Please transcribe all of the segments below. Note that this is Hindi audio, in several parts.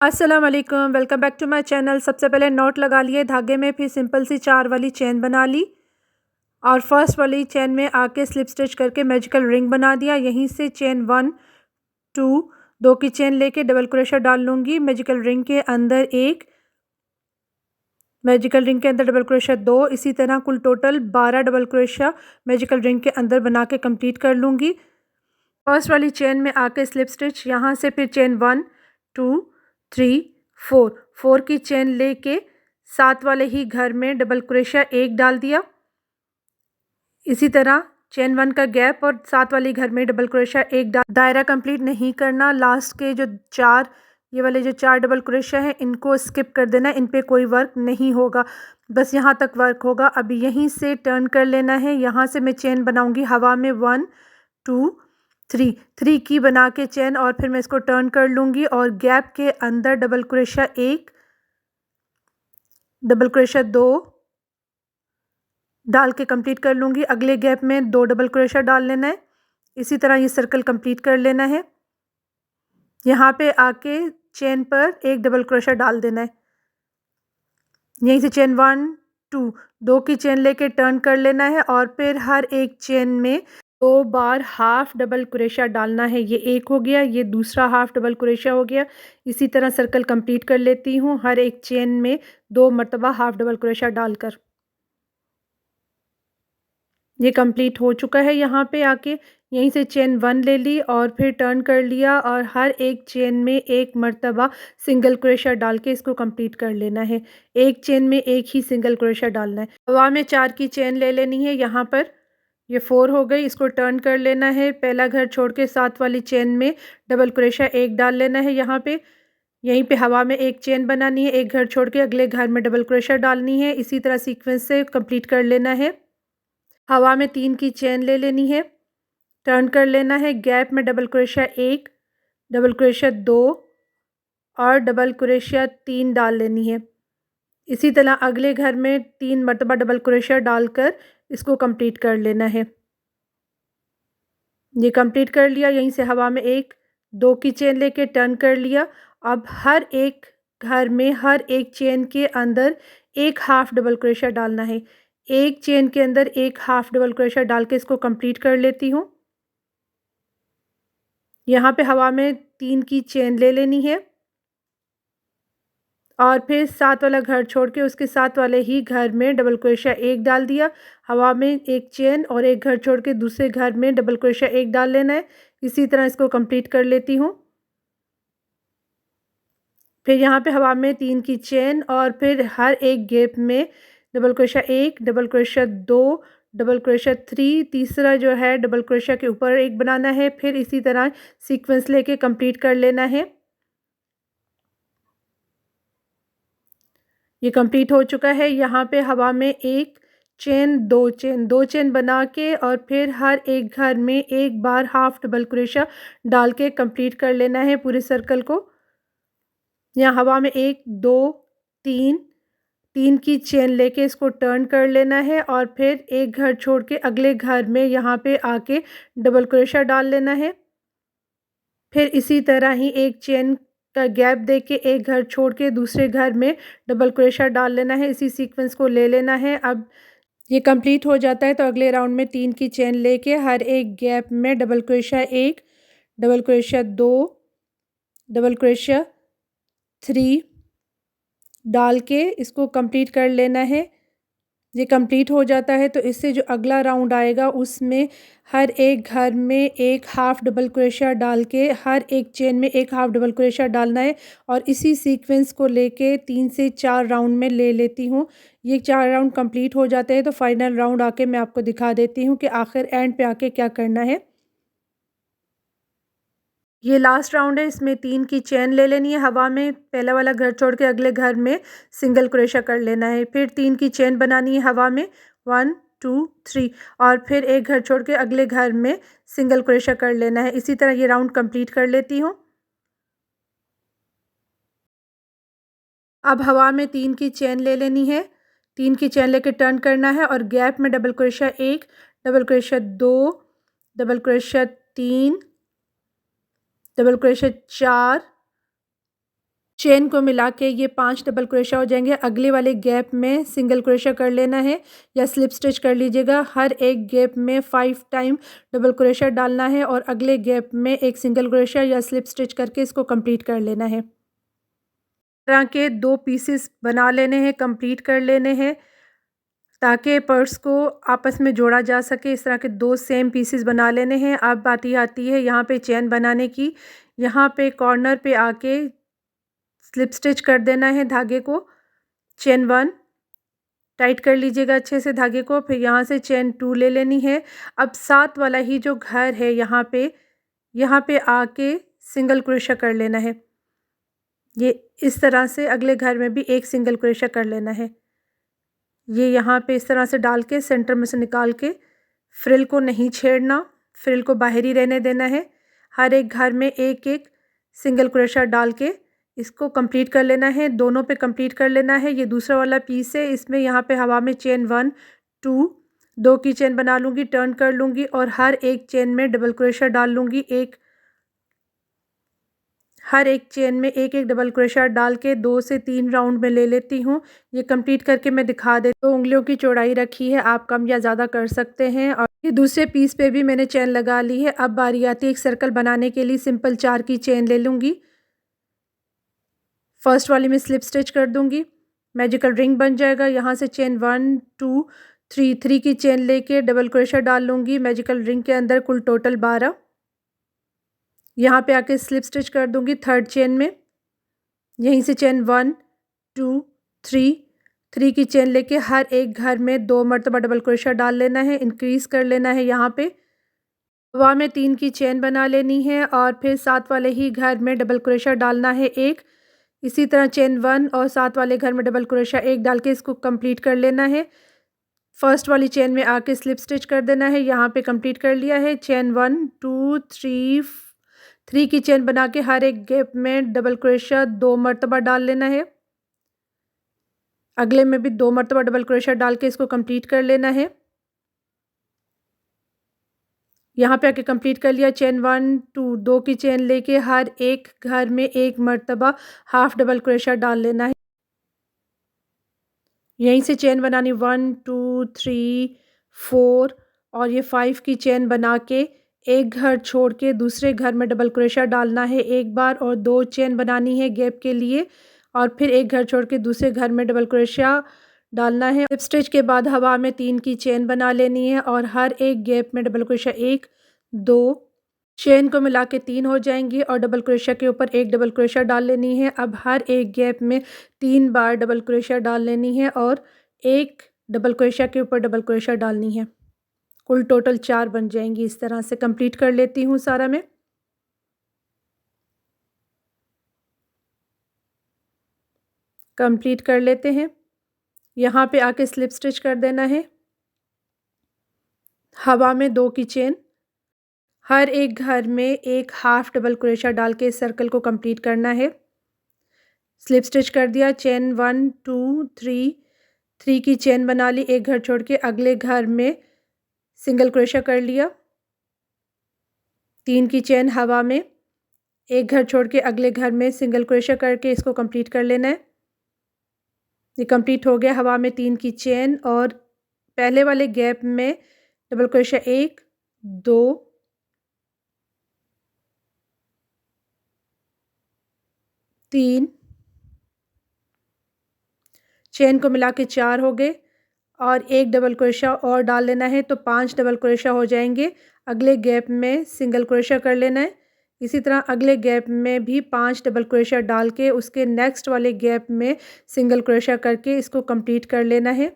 अस्सलाम वालेकुम, welcome back to my channel. सबसे पहले नॉट लगा लिए धागे में, फिर सिंपल सी 4 वाली चेन बना ली और फर्स्ट वाली चेन में आके स्लिप स्टिच करके मैजिकल रिंग बना दिया। यहीं से चेन 1 2 2 की चेन लेके डबल क्रोशा डाल लूँगी। मैजिकल रिंग के अंदर एक, मैजिकल रिंग के अंदर डबल क्रोशा 2, इसी तरह कुल total 12 double crochet magical ring के अंदर बना के कंप्लीट कर लूँगी। फर्स्ट वाली चेन में आके स्लिप स्टिच, यहाँ से फिर चेन 1 2 3 4 4 की चेन लेके साथ वाले ही घर में डबल क्रोशा एक डाल दिया। इसी तरह चेन 1 का गैप और साथ वाली घर में डबल क्रोशा एक डाल। दायरा कंप्लीट नहीं करना, लास्ट के जो 4, ये वाले जो 4 डबल क्रोशा हैं इनको स्किप कर देना, इन पे कोई वर्क नहीं होगा, बस यहाँ तक वर्क होगा। अब यहीं से टर्न कर लेना है। यहाँ से मैं चेन बनाऊंगी हवा में 1 2 3 3 की बना के चेन, और फिर मैं इसको टर्न कर लूँगी और गैप के अंदर डबल क्रोशा एक, डबल क्रोशा 2 डाल के कंप्लीट कर लूँगी। अगले गैप में 2 डबल क्रोशा डाल लेना है। इसी तरह ये सर्कल कंप्लीट कर लेना है। यहाँ पे आके चेन पर एक डबल क्रोशा डाल देना है। यहीं से चेन 1 2 2 की चेन लेके टर्न कर लेना है और फिर हर एक चेन में 2 बार हाफ डबल क्रोशा डालना है। ये एक हो गया, ये दूसरा हाफ डबल क्रोशा हो गया। इसी तरह सर्कल कंप्लीट कर लेती हूँ, हर एक चेन में 2 मरतबा हाफ डबल क्रोशा डालकर। ये कंप्लीट हो चुका है। यहाँ पे आके यहीं से चेन 1 ले ली और फिर टर्न कर लिया और हर एक चेन में एक मरतबा सिंगल क्रोशा डाल के इसको कंप्लीट कर लेना है। एक चेन में एक ही सिंगल क्रोशा डालना है। हवा में 4 की चेन ले लेनी है। यहाँ पर ये 4 हो गई, इसको टर्न कर लेना है। पहला घर छोड़ के साथ वाली चेन में डबल क्रोशा एक डाल लेना है। यहाँ पे यहीं पे हवा में एक चेन बनानी है, एक घर छोड़ के अगले घर में डबल क्रोशा डालनी है। इसी तरह सीक्वेंस से कंप्लीट कर लेना है। हवा में 3 की चेन ले लेनी है, टर्न कर लेना है। गैप में डबल क्रोशा एक, डबल क्रोशा 2 और डबल क्रोशा 3 डाल लेनी है। इसी तरह अगले घर में 3 मरतबा डबल क्रोशा डालकर इसको कंप्लीट कर लेना है। ये कंप्लीट कर लिया। यहीं से हवा में एक 2 की चेन लेके टर्न कर लिया। अब हर एक घर में हर एक चेन के अंदर एक हाफ डबल क्रोशा डालना है। एक चेन के अंदर एक हाफ डबल क्रोशा डाल के इसको कंप्लीट कर लेती हूँ। यहाँ पे हवा में 3 की चेन ले लेनी है और फिर साथ वाला घर छोड़ के उसके साथ वाले ही घर में डबल क्रोशा एक डाल दिया। हवा में एक चेन और एक घर छोड़ के दूसरे घर में डबल क्रोशा एक डाल लेना है। इसी तरह इसको कंप्लीट कर लेती हूँ। फिर यहाँ पे हवा में 3 की चेन और फिर हर एक गैप में डबल क्रोशा एक, डबल क्रोशा 2, डबल क्रोशा 3, तीसरा जो है डबल क्रोशा के ऊपर एक बनाना है। फिर इसी तरह सीक्वेंस लेके कंप्लीट कर लेना है। ये कंप्लीट हो चुका है। यहाँ पे हवा में एक चेन, 2 चेन बना के और फिर हर एक घर में एक बार हाफ डबल क्रोशा डाल के कंप्लीट कर लेना है पूरे सर्कल को। यहाँ हवा में 1 2 3 की चेन लेके इसको टर्न कर लेना है और फिर एक घर छोड़ के अगले घर में यहाँ पे आके डबल क्रोशा डाल लेना है। फिर इसी तरह ही एक चेन का गैप दे के एक घर छोड़ के दूसरे घर में डबल क्रोशा डाल लेना है। इसी सीक्वेंस को ले लेना है। अब ये कंप्लीट हो जाता है तो अगले राउंड में 3 की चेन लेके हर एक गैप में डबल क्रोशा एक, डबल क्रोशा 2, डबल क्रोशा 3 डाल के इसको कंप्लीट कर लेना है। ये कंप्लीट हो जाता है तो इससे जो अगला राउंड आएगा उसमें हर एक घर में एक हाफ डबल क्रोशा डाल के हर एक चेन में एक हाफ डबल क्रोशा डालना है और इसी सीक्वेंस को लेके 3 से 4 राउंड में ले लेती हूँ। ये 4 राउंड कंप्लीट हो जाते हैं तो फाइनल राउंड आके मैं आपको दिखा देती हूँ कि आखिर एंड पे आके क्या करना है। ये लास्ट राउंड है, इसमें 3 की चेन ले लेनी है। हवा में पहला वाला घर छोड़ के अगले घर में सिंगल क्रोशा कर लेना है। फिर 3 की चेन बनानी है हवा में 1 2 3 और फिर एक घर छोड़ के अगले घर में सिंगल क्रोशा कर लेना है। इसी तरह ये राउंड कंप्लीट कर लेती हूँ। अब हवा में 3 की चेन ले लेनी है। 3 की चेन लेके टर्न करना है और गैप में डबल क्रोशा एक, double crochet 2, double crochet 3, double crochet 4 chain को मिला के ये 5 डबल क्रोशा हो जाएंगे। अगले वाले गैप में सिंगल क्रोशा कर लेना है या स्लिप स्टिच कर लीजिएगा। हर एक गैप में 5 टाइम डबल क्रोशा डालना है और अगले गैप में एक सिंगल क्रोशा या स्लिप स्टिच करके इसको कंप्लीट कर लेना है। तरह के 2 पीसेस बना लेने हैं, कंप्लीट कर लेने हैं ताकि पर्स को आपस में जोड़ा जा सके। इस तरह के 2 सेम पीसेस बना लेने हैं। अब बात ये आती है यहाँ पे चेन बनाने की। यहाँ पे कॉर्नर पे आके स्लिप स्टिच कर देना है धागे को। चेन 1 टाइट कर लीजिएगा अच्छे से धागे को। फिर यहाँ से चेन 2 ले लेनी है। अब साथ वाला ही जो घर है यहाँ पे आके सिंगल क्रोशा कर लेना है। ये इस तरह से अगले घर में भी एक सिंगल क्रोशा कर लेना है। ये यहाँ पे इस तरह से डाल के सेंटर में से निकाल के फ्रिल को नहीं छेड़ना, फ्रिल को बाहर ही रहने देना है। हर एक घर में एक एक सिंगल क्रोशा डाल के इसको कंप्लीट कर लेना है। दोनों पे कंप्लीट कर लेना है। ये दूसरा वाला पीस है, इसमें यहाँ पे हवा में चेन 1 2 2 की चेन बना लूँगी, टर्न कर लूँगी और हर एक चेन में डबल क्रोशा डाल लूँगी। हर एक चेन में एक एक डबल क्रोशा डाल के 2 से 3 राउंड में ले लेती हूँ। ये कंप्लीट करके मैं दिखा देती हूँ। उंगलियों की चौड़ाई रखी है, आप कम या ज़्यादा कर सकते हैं। और ये दूसरे पीस पे भी मैंने चेन लगा ली है। अब बारी आती है एक सर्कल बनाने के लिए। सिंपल 4 की चेन ले लूँगी, फर्स्ट वाली में स्लिप स्टिच कर दूँगी, मैजिकल रिंग बन जाएगा। यहाँ से चेन 1 2 3 की चेन लेके डबल क्रोशा डाल लूँगी मैजिकल रिंग के अंदर, कुल टोटल 12। यहाँ पे आके स्लिप स्टिच कर दूँगी थर्ड चेन में। यहीं से चेन 1 2 3 की चेन लेके हर एक घर में 2 मरतबा डबल क्रोशा डाल लेना है, इंक्रीज़ कर लेना है। यहाँ पे हवा में 3 की चेन बना लेनी है और फिर साथ वाले ही घर में डबल क्रोशा डालना है एक। इसी तरह चेन 1 और साथ वाले घर में डबल क्रोशा एक डाल के इसको कंप्लीट कर लेना है। फर्स्ट वाली चेन में आके स्लिप स्टिच कर देना है। यहाँ पे कंप्लीट कर लिया है। चेन 1 2 3 की चेन बना के हर एक गैप में डबल क्रोशा 2 मरतबा डाल लेना है। अगले में भी 2 मरतबा डबल क्रोशा डाल के इसको कंप्लीट कर लेना है। यहाँ पे आके कंप्लीट कर लिया। चेन 1 2 की चेन लेके हर एक घर में एक मरतबा हाफ डबल क्रोशा डाल लेना है। यहीं से चेन बनानी 1 2 3 4 और ये 5 की चेन बना के एक घर छोड़ के दूसरे घर में डबल क्रोशा डालना है एक बार और 2 चेन बनानी है गैप के लिए और फिर एक घर छोड़ के दूसरे घर में डबल क्रोशा डालना है। स्लिप स्टिच के बाद हवा में 3 की चेन बना लेनी है और हर एक गैप में डबल क्रोशा 1 2 चेन को मिला के 3 हो जाएंगी और डबल क्रोशा के ऊपर एक डबल क्रोशा डाल लेनी है। अब हर एक गैप में 3 बार डबल क्रोशा डाल लेनी है और एक डबल क्रोशा के ऊपर डबल क्रोशा डालनी है। कुल टोटल 4 बन जाएंगी। इस तरह से कंप्लीट कर लेती हूँ सारा मैं। कंप्लीट कर लेते हैं। यहाँ पे आके स्लिप स्टिच कर देना है। हवा में 2 की चेन, हर एक घर में एक हाफ डबल क्रोशा डाल के इस सर्कल को कंप्लीट करना है। स्लिप स्टिच कर दिया। चेन 1 2 3 की चेन बना ली, एक घर छोड़ के अगले घर में सिंगल क्रोशा कर लिया। 3 की चेन हवा में, एक घर छोड़ के अगले घर में सिंगल क्रोशा करके इसको कंप्लीट कर लेना है। ये कंप्लीट हो गया। हवा में 3 की चेन और पहले वाले गैप में डबल क्रोशा 1 2 3 चेन को मिला के 4 हो गए और एक डबल क्रोशा और डाल लेना है तो 5 डबल क्रोशा हो जाएंगे। अगले गैप में सिंगल क्रोशा कर लेना है। इसी तरह अगले गैप में भी 5 डबल क्रोशा डाल के उसके नेक्स्ट वाले गैप में सिंगल क्रोशा करके इसको कंप्लीट कर लेना है।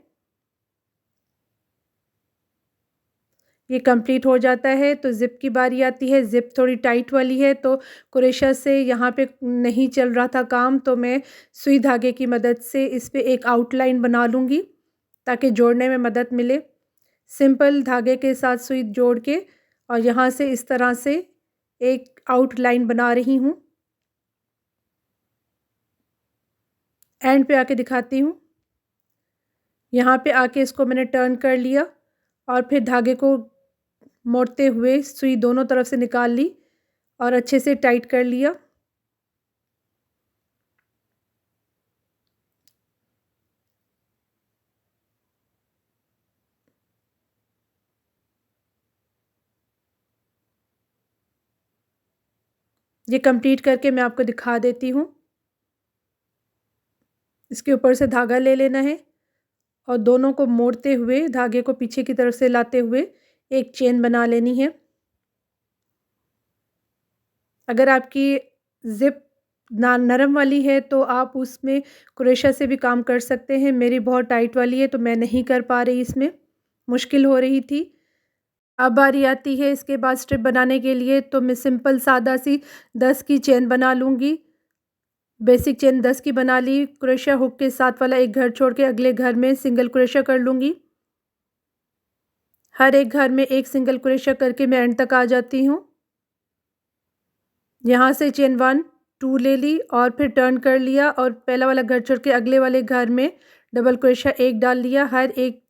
ये कंप्लीट हो जाता है तो ज़िप की बारी आती है। ज़िप थोड़ी टाइट वाली है तो क्रोशा से यहाँ पे नहीं चल रहा था काम, तो मैं सुई धागे की मदद से इस पे एक आउटलाइन बना लूँगी ताकि जोड़ने में मदद मिले। सिंपल धागे के साथ सुई जोड़ के और यहाँ से इस तरह से एक आउटलाइन बना रही हूँ। एंड पे आके दिखाती हूँ। यहाँ पे आके इसको मैंने टर्न कर लिया और फिर धागे को मोड़ते हुए सुई दोनों तरफ से निकाल ली और अच्छे से टाइट कर लिया। ये कंप्लीट करके मैं आपको दिखा देती हूँ। इसके ऊपर से धागा ले लेना है और दोनों को मोड़ते हुए धागे को पीछे की तरफ से लाते हुए एक चेन बना लेनी है। अगर आपकी ज़िप नरम वाली है तो आप उसमें क्रोशा से भी काम कर सकते हैं। मेरी बहुत टाइट वाली है तो मैं नहीं कर पा रही, इसमें मुश्किल हो रही थी। अब बारी आती है इसके बाद स्ट्रिप बनाने के लिए, तो मैं सिंपल सादा सी 10 की चेन बना लूँगी। बेसिक चेन 10 की बना ली। क्रोशा हुक के साथ वाला एक घर छोड़ के अगले घर में सिंगल क्रोशा कर लूँगी। हर एक घर में एक सिंगल क्रोशा करके मैं एंड तक आ जाती हूँ। यहाँ से चेन 1 2 ले ली और फिर टर्न कर लिया और पहला वाला घर छोड़ के अगले वाले घर में डबल क्रोशा एक डाल लिया। हर एक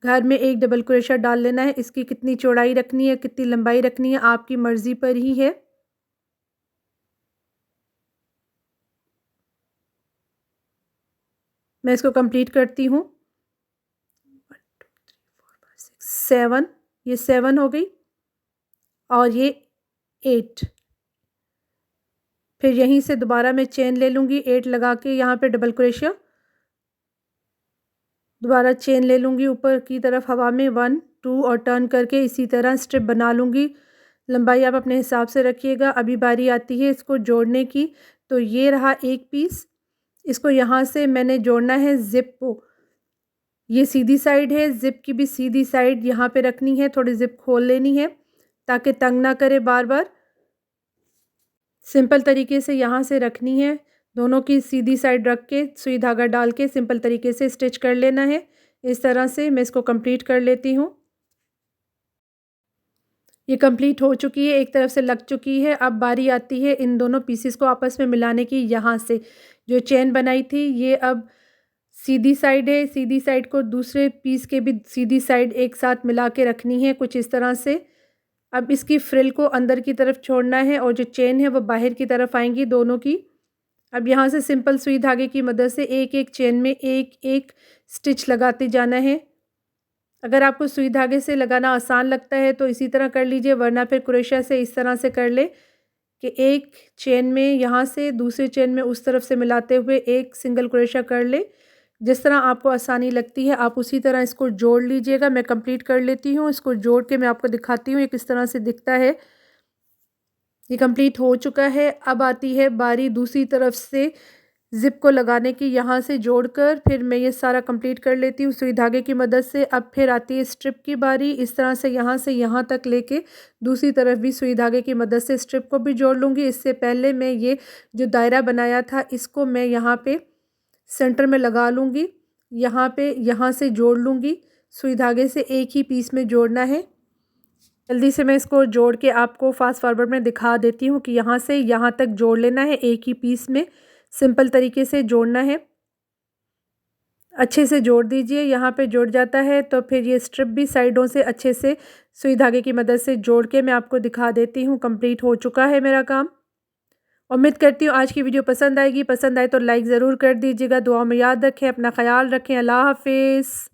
घर में एक डबल क्रोशा डाल लेना है। इसकी कितनी चौड़ाई रखनी है, कितनी लंबाई रखनी है, आपकी मर्ज़ी पर ही है। मैं इसको कंप्लीट करती हूँ। 7, ये 7 हो गई और ये 8। फिर यहीं से दोबारा मैं चेन ले लूँगी 8 लगा के, यहाँ पे डबल क्रोशा, दोबारा चेन ले लूँगी ऊपर की तरफ हवा में 1 2 और टर्न करके इसी तरह स्ट्रिप बना लूँगी। लंबाई आप अपने हिसाब से रखिएगा। अभी बारी आती है इसको जोड़ने की। तो ये रहा एक पीस, इसको यहाँ से मैंने जोड़ना है ज़िप को। ये सीधी साइड है, ज़िप की भी सीधी साइड यहाँ पे रखनी है। थोड़ी ज़िप खोल लेनी है ताकि तंग ना करे बार बार। सिंपल तरीके से यहाँ से रखनी है, दोनों की सीधी साइड रख के सुई धागा डाल के सिंपल तरीके से स्टिच कर लेना है। इस तरह से मैं इसको कंप्लीट कर लेती हूँ। ये कंप्लीट हो चुकी है, एक तरफ से लग चुकी है। अब बारी आती है इन दोनों पीसेस को आपस में मिलाने की। यहाँ से जो चेन बनाई थी ये अब सीधी साइड है, सीधी साइड को दूसरे पीस के भी सीधी साइड एक साथ मिला के रखनी है कुछ इस तरह से। अब इसकी फ्रिल को अंदर की तरफ छोड़ना है और जो चेन है वो बाहर की तरफ आएंगी दोनों की। अब यहाँ से सिंपल सुई धागे की मदद से एक एक चेन में एक एक स्टिच लगाते जाना है। अगर आपको सुई धागे से लगाना आसान लगता है तो इसी तरह कर लीजिए, वरना फिर क्रोशा से इस तरह से कर ले कि एक चेन में यहाँ से दूसरे चेन में उस तरफ से मिलाते हुए एक सिंगल क्रोशा कर ले। जिस तरह आपको आसानी लगती है आप उसी तरह इसको जोड़ लीजिएगा। मैं कंप्लीट कर लेती हूँ, इसको जोड़ के मैं आपको दिखाती हूँ ये किस तरह से दिखता है। ये कंप्लीट हो चुका है। अब आती है बारी दूसरी तरफ से ज़िप को लगाने की। यहाँ से जोड़कर फिर मैं ये सारा कंप्लीट कर लेती हूँ सुई धागे की मदद से। अब फिर आती है स्ट्रिप की बारी। इस तरह से यहाँ तक लेके दूसरी तरफ भी सुई धागे की मदद से स्ट्रिप को भी जोड़ लूँगी। इससे पहले मैं ये जो दायरा बनाया था इसको मैं यहाँ पे सेंटर में लगा लूँगी। यहाँ से जोड़ लूँगी, सुई धागे से एक ही पीस में जोड़ना है। जल्दी से मैं इसको जोड़ के आपको फास्ट फॉरवर्ड में दिखा देती हूँ कि यहाँ से यहाँ तक जोड़ लेना है, एक ही पीस में सिंपल तरीके से जोड़ना है। अच्छे से जोड़ दीजिए। यहाँ पे जुड़ जाता है तो फिर ये स्ट्रिप भी साइडों से अच्छे से सुई धागे की मदद से जोड़ के मैं आपको दिखा देती हूँ। कंप्लीट हो चुका है मेरा काम। उम्मीद करती हूँ आज की वीडियो पसंद आएगी। पसंद आए तो लाइक ज़रूर कर दीजिएगा। दुआ में याद रखें, अपना ख्याल रखें। अल्लाह हाफिज़।